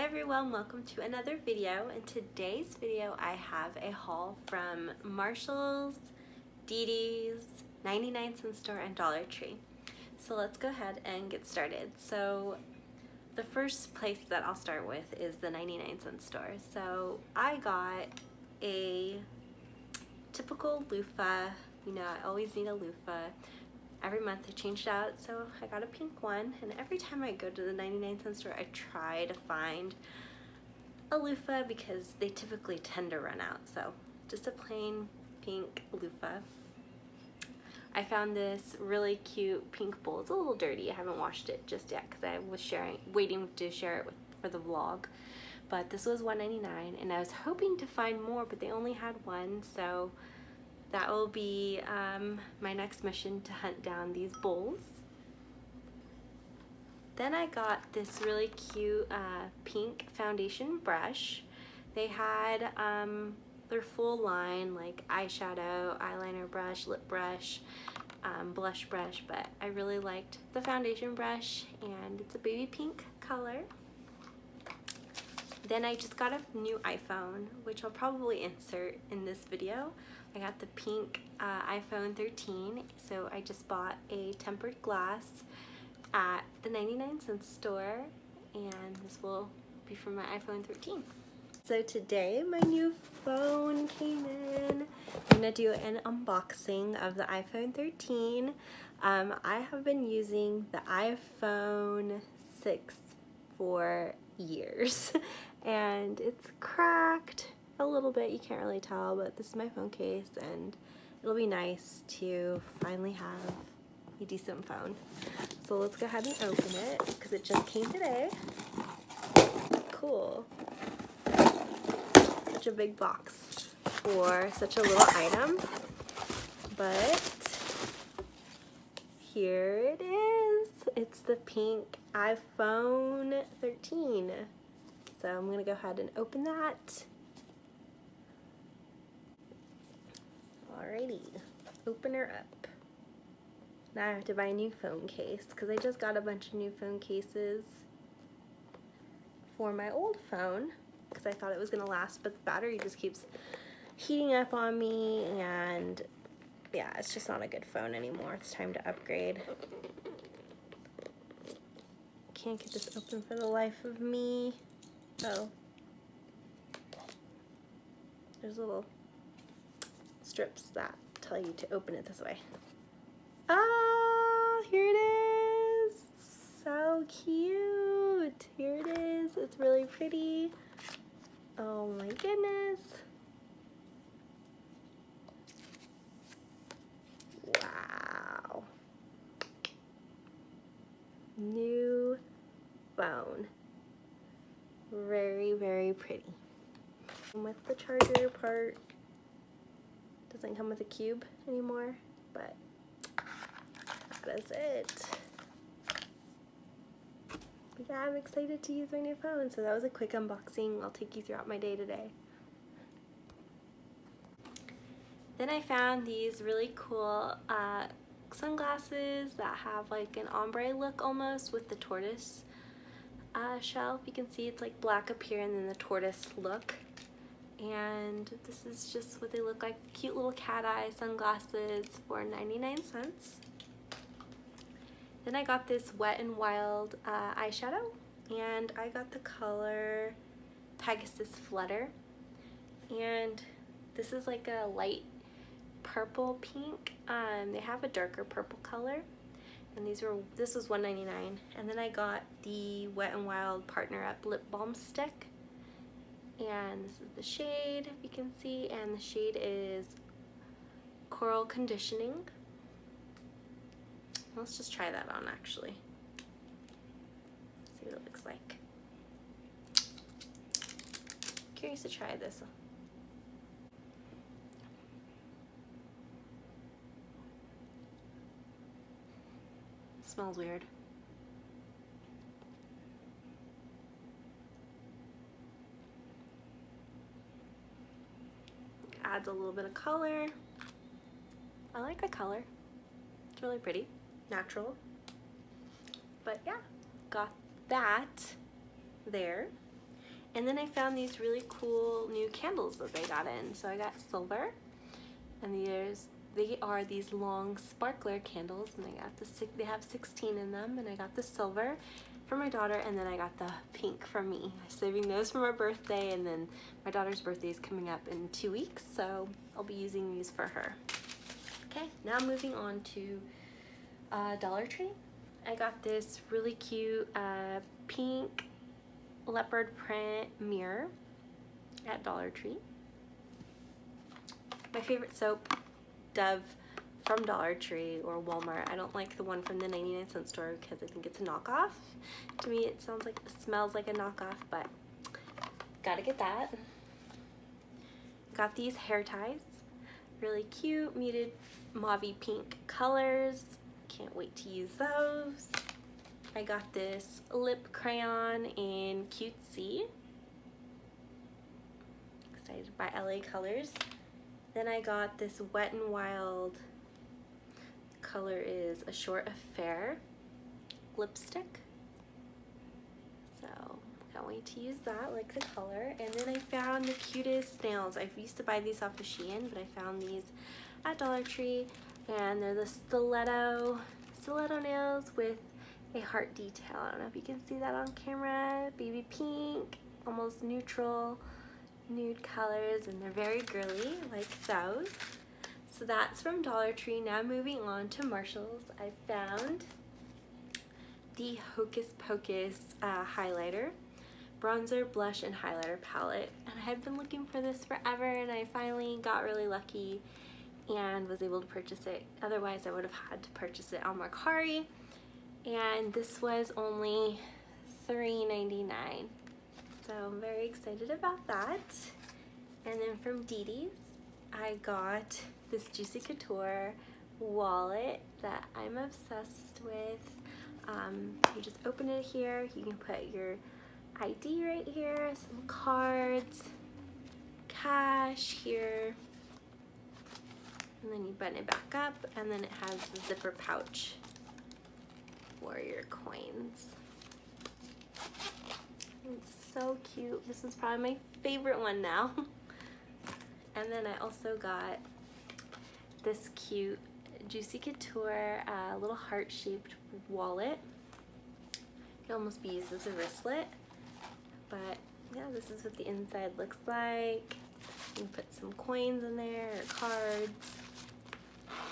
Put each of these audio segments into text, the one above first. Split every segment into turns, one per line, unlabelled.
everyone, welcome to another video. In today's video I have a haul from Marshalls, DD's, 99-cent store, and Dollar Tree. So let's go ahead and get started. So the first place that I'll start with is the 99-cent store. So I got a typical loofah. You know, I always need a loofah. Every month I changed out, so I got a pink one, and every time I go to the 99-cent store I try to find a loofah because they typically tend to run out. So just a plain pink loofah. I found this really cute pink bowl. It's a little dirty. I haven't washed it just yet because I was waiting to share it for the vlog. But this was $1.99, and I was hoping to find more, but they only had one, so that will be my next mission, to hunt down these bowls. Then I got this really cute pink foundation brush. They had their full line, like eyeshadow, eyeliner brush, lip brush, blush brush, but I really liked the foundation brush, and it's a baby pink color. Then I just got a new iPhone, which I'll probably insert in this video. I got the pink iPhone 13, so I just bought a tempered glass at the 99-cent store, and this will be for my iPhone 13. So today my new phone came in. I'm gonna do an unboxing of the iPhone 13. I have been using the iPhone 6 for years and it's cracked a little bit. You can't really tell, but this is my phone case, and it'll be nice to finally have a decent phone. So let's go ahead and open it because it just came today. Cool. Such a big box for such a little item, but here it is. It's the pink iPhone 13. So I'm gonna go ahead and open that. Alrighty, open her up. Now I have to buy a new phone case because I just got a bunch of new phone cases for my old phone because I thought it was gonna last, but the battery just keeps heating up on me, and yeah, it's just not a good phone anymore. It's time to upgrade. Can't get this open for the life of me. Oh, there's little strips that tell you to open it this way. Ah, here it is. So cute. Here it is. It's really pretty. Oh my goodness. Wow. New phone. Very, very pretty. And with the charger part, doesn't come with a cube anymore, but that is it. But yeah, I'm excited to use my new phone. So that was a quick unboxing. I'll take you throughout my day today. Then I found these really cool sunglasses that have like an ombre look almost, with the tortoise shell. You can see it's like black up here and then the tortoise look. And this is just what they look like. Cute little cat eye sunglasses for 99 cents. Then I got this Wet n Wild eyeshadow, and I got the color Pegasus Flutter. And this is like a light purple pink. They have a darker purple color, and this was $1.99. And then I got the Wet n Wild Partner Up lip balm stick, and this is the shade, if you can see, and the shade is Coral Conditioning. Let's just try that on, actually. See what it looks like. Curious to try this. Smells weird. Adds a little bit of color. I like the color. It's really pretty. Natural. But yeah, got that there. And then I found these really cool new candles that they got in. So I got silver, and they are these long sparkler candles, and they have 16 in them, and I got the silver for my daughter, and then I got the pink for me. I'm saving those for my birthday, and then my daughter's birthday is coming up in 2 weeks, so I'll be using these for her. Okay, now moving on to Dollar Tree. I got this really cute pink leopard print mirror at Dollar Tree. My favorite soap, Dove from Dollar Tree or Walmart. I don't like the one from the 99-cent store because I think it's a knockoff. To me it smells like a knockoff, but gotta get that. Got these hair ties, really cute, muted mauvey pink colors. Can't wait to use those. I got this lip crayon in Cutesy. Excited by LA Colors. Then I got this Wet n Wild, color is A Short Affair lipstick. So can't wait to use that, like the color. And then I found the cutest nails. I used to buy these off of Shein, but I found these at Dollar Tree, and they're the stiletto nails with a heart detail. I don't know if you can see that on camera. Baby pink, almost neutral nude colors, and they're very girly, like those. So that's from Dollar Tree. Now moving on to Marshall's, I found the Hocus Pocus highlighter, bronzer, blush, and highlighter palette. And I had been looking for this forever, and I finally got really lucky and was able to purchase it. Otherwise, I would have had to purchase it on Mercari. And this was only $3.99. So I'm very excited about that. And then from DD's, I got this Juicy Couture wallet that I'm obsessed with. You just open it here. You can put your ID right here, some cards, cash here, and then you button it back up, and then it has the zipper pouch for your coins. It's so cute. This is probably my favorite one now. And then I also got this cute Juicy Couture little heart-shaped wallet. It can almost be used as a wristlet, but yeah, this is what the inside looks like. You can put some coins in there or cards,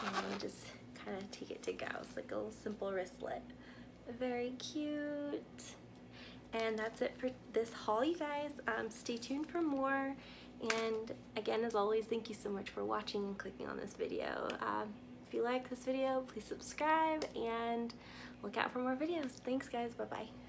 and just kind of take it to go. It's like a little simple wristlet. Very cute. And that's it for this haul, you guys. Stay tuned for more. And again, as always, thank you so much for watching and clicking on this video. If you like this video, please subscribe and look out for more videos. Thanks, guys. Bye-bye.